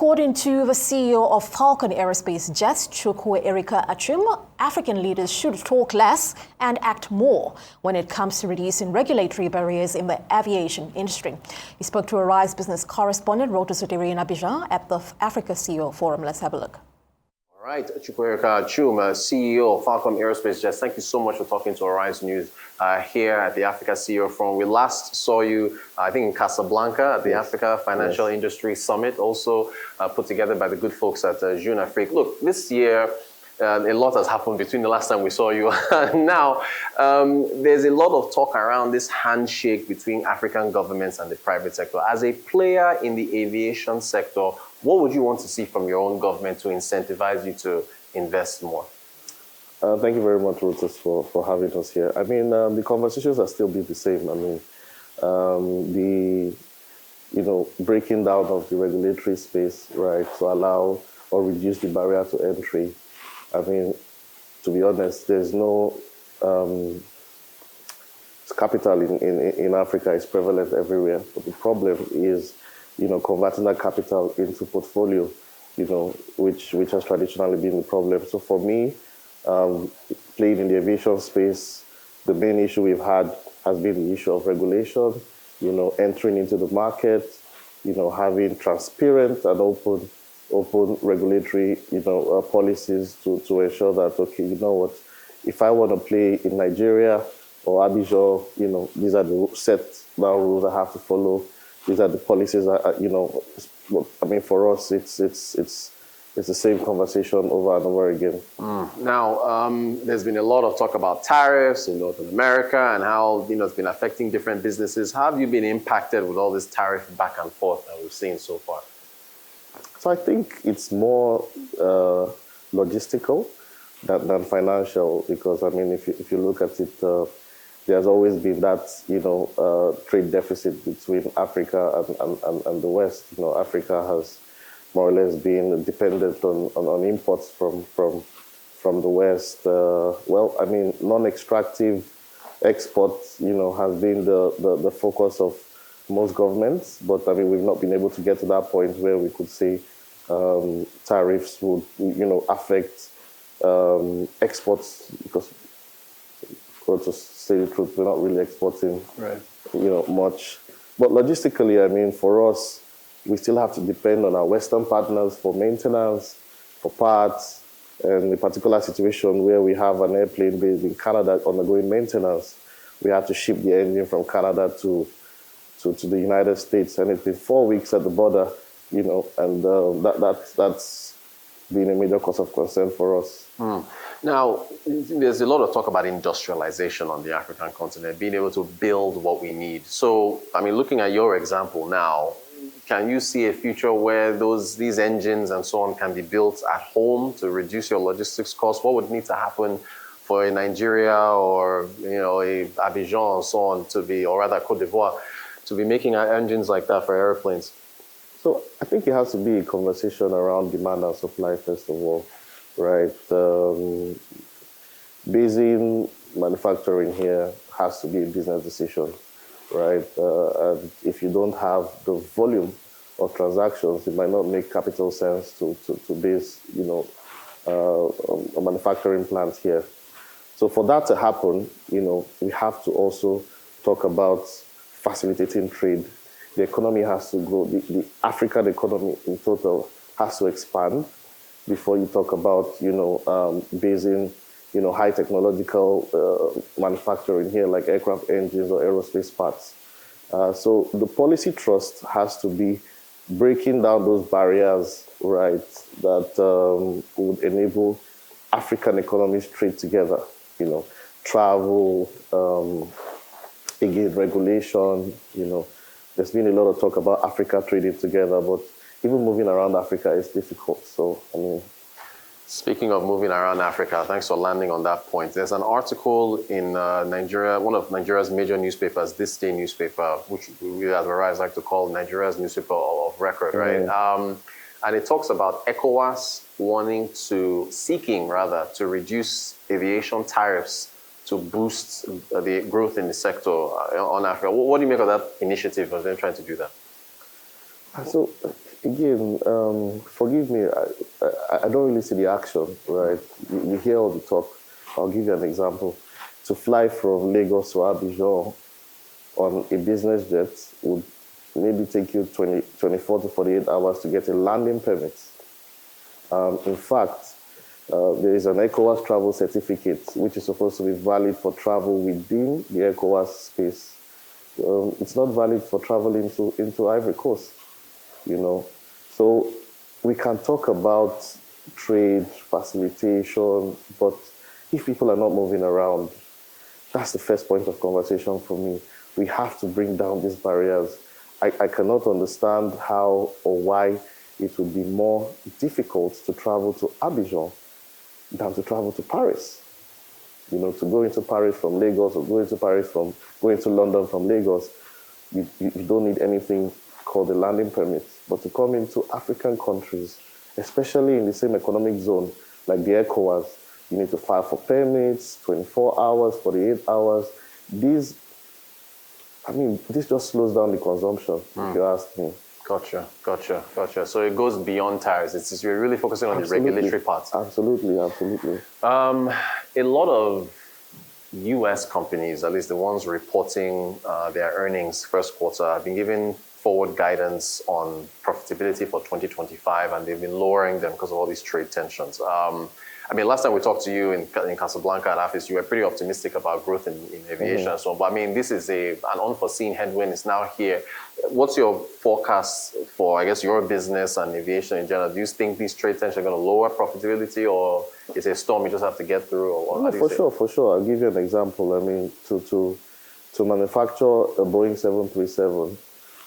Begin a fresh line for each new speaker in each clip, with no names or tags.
According to the CEO of Falcon Aerospace Jets, Chukwuerika Achum, African leaders should talk less and act more when it comes to reducing regulatory barriers in the aviation industry. He spoke to Arise business correspondent Roto Sotiri in Abidjan at the Africa CEO Forum. Let's have a look.
All right, Chukwuerika Achum, CEO of Falcon Aerospace Jets, thank you so much for talking to Arise News here at the Africa CEO Forum. We last saw you, I think, in Casablanca at the Africa Financial Industry Summit, also put together by the good folks at Jeune Afrique. Look, this year, a lot has happened between the last time we saw you and now. There's a lot of talk around this handshake between African governments and the private sector. As a player in the aviation sector, what would you want to see from your own government to incentivize you to invest more?
Thank you very much, Rotus, for having us here. I mean, the conversations are still be the same. I mean, breaking down of the regulatory space, right, to allow or reduce the barrier to entry. I mean, to be honest, there's no capital in Africa is prevalent everywhere. But the problem is, converting that capital into portfolio, which has traditionally been the problem. So for me, playing in the aviation space, the main issue we've had has been the issue of regulation, entering into the market, having transparent and open regulatory, policies to ensure that, okay, if I want to play in Nigeria or Abidjan, these are the set down rules I have to follow. These are the policies, I mean, for us, it's the same conversation over and over again.
Now, there's been a lot of talk about tariffs in North America and how, it's been affecting different businesses. How have you been impacted with all this tariff back and forth that we've seen so far?
So I think it's more logistical than financial, because, I mean, if you look at it, there's always been that, trade deficit between Africa and the West. Africa has more or less been dependent on imports from the West. Well, I mean, non-extractive exports, has been the focus of most governments. But, I mean, we've not been able to get to that point where we could say tariffs would, affect exports, because, to say the truth, we're not really exporting, much. But logistically, I mean, for us, we still have to depend on our Western partners for maintenance, for parts, and in a particular situation where we have an airplane based in Canada undergoing maintenance, we have to ship the engine from Canada to the United States, and it's been 4 weeks at the border, and that's been a major cause of concern for us.
Now, there's a lot of talk about industrialization on the African continent, being able to build what we need. So, I mean, looking at your example now, can you see a future where these engines and so on can be built at home to reduce your logistics costs? What would need to happen for a Nigeria or, a Abidjan and so on to be, or rather Cote d'Ivoire, to be making engines like that for airplanes?
So I think it has to be a conversation around demand and supply, first of all, right? Basing manufacturing here has to be a business decision, right? And if you don't have the volume of transactions, it might not make capital sense to base, a manufacturing plant here. So for that to happen, we have to also talk about facilitating trade. The economy has to grow. The African economy in total has to expand before you talk about, basing, high technological manufacturing here, like aircraft engines or aerospace parts. So the policy trust has to be breaking down those barriers, right, that would enable African economies trade together, travel, again, regulation, There's been a lot of talk about Africa trading together, but even moving around Africa is difficult. So, I mean...
Speaking of moving around Africa, thanks for landing on that point. There's an article in Nigeria, one of Nigeria's major newspapers, This Day newspaper, which we at Arise like to call Nigeria's newspaper of record, right? And it talks about ECOWAS seeking to reduce aviation tariffs to boost the growth in the sector on Africa. What do you make of that initiative of them trying to do that?
So again, forgive me, I don't really see the action, right? You hear all the talk. I'll give you an example. To fly from Lagos to Abidjan on a business jet would maybe take you 24 to 48 hours to get a landing permit. In fact, there is an ECOWAS travel certificate, which is supposed to be valid for travel within the ECOWAS space. It's not valid for travel into Ivory Coast, you know. So we can talk about trade, facilitation, but if people are not moving around, that's the first point of conversation for me. We have to bring down these barriers. I cannot understand how or why it would be more difficult to travel to Abidjan than to travel to Paris. You know, to go into Paris from Lagos or go into London from Lagos, you don't need anything called a landing permit. But to come into African countries, especially in the same economic zone like the ECOWAS, you need to file for permits, 24 hours, 48 hours. This just slows down the consumption, if you ask me.
Gotcha. So it goes beyond tariffs. You're really focusing on the regulatory parts.
Absolutely.
A lot of U.S. companies, at least the ones reporting their earnings first quarter, have been given forward guidance on profitability for 2025, and they've been lowering them because of all these trade tensions. Last time we talked to you in Casablanca at office, you were pretty optimistic about growth in aviation and so on. But this is an unforeseen headwind. It's now here. What's your forecast for, I guess, your business and aviation in general? Do you think these trade tensions are going to lower profitability, or is it a storm you just have to get through? Or
for sure. I'll give you an example. To manufacture a Boeing 737,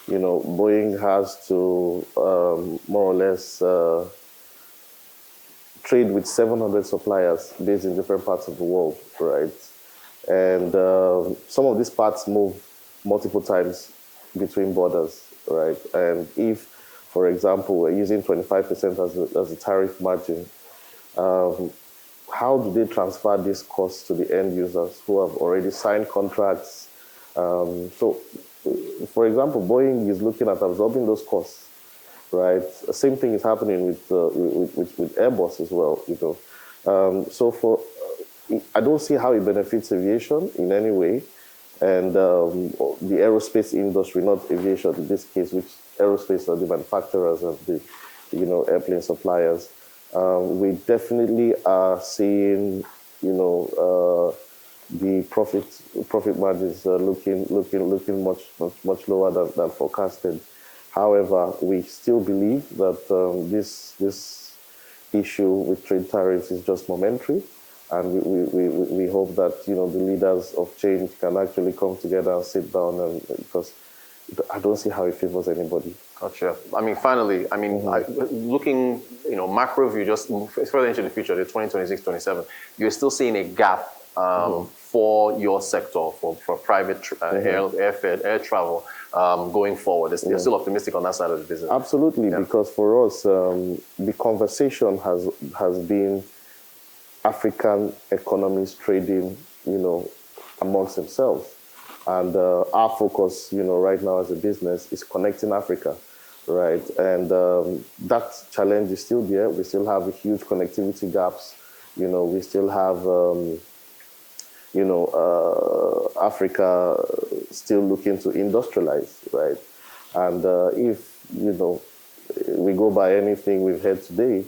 Boeing has to more or less trade with 700 suppliers based in different parts of the world, right? And some of these parts move multiple times between borders, right? And if, for example, we're using 25% as a tariff margin, how do they transfer this cost to the end users who have already signed contracts? So, for example, Boeing is looking at absorbing those costs, right? The same thing is happening with Airbus as well, I don't see how it benefits aviation in any way, and the aerospace industry, not aviation in this case, which aerospace are the manufacturers and the airplane suppliers. We definitely are seeing the profit margins looking much lower than forecasted. However, we still believe that this issue with trade tariffs is just momentary, and we hope that the leaders of change can actually come together and sit down, and because I don't see how it favors anybody.
Gotcha. Finally, looking macro view, just further into the future, the 2026-27, you're still seeing a gap for your sector, for private air travel. Going forward, you're still optimistic on that side of the business?
Absolutely, because for us, the conversation has been African economies trading, amongst themselves, and our focus, right now as a business is connecting Africa, right? And that challenge is still there. We still have a huge connectivity gaps. We still have, Africa still looking to industrialize, right? And if, we go by anything we've heard today,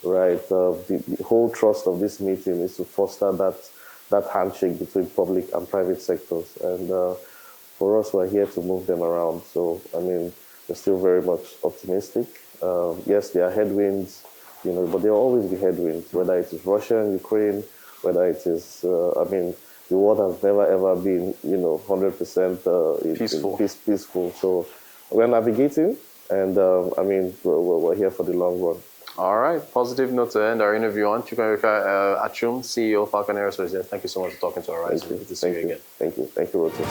right, the whole thrust of this meeting is to foster that handshake between public and private sectors. And for us, we're here to move them around. So, we're still very much optimistic. Yes, there are headwinds, but there will always be headwinds, whether it is Russia and Ukraine, whether it is, the world has never ever been, 100% peaceful. So we're navigating, and we're here for the long run.
All right, positive note to end our interview on. Chukwuerika Achum, CEO of Falcon Aerospace Jets. Thank you so much for talking to our Rise. Good to see you again.
Thank you, Roti.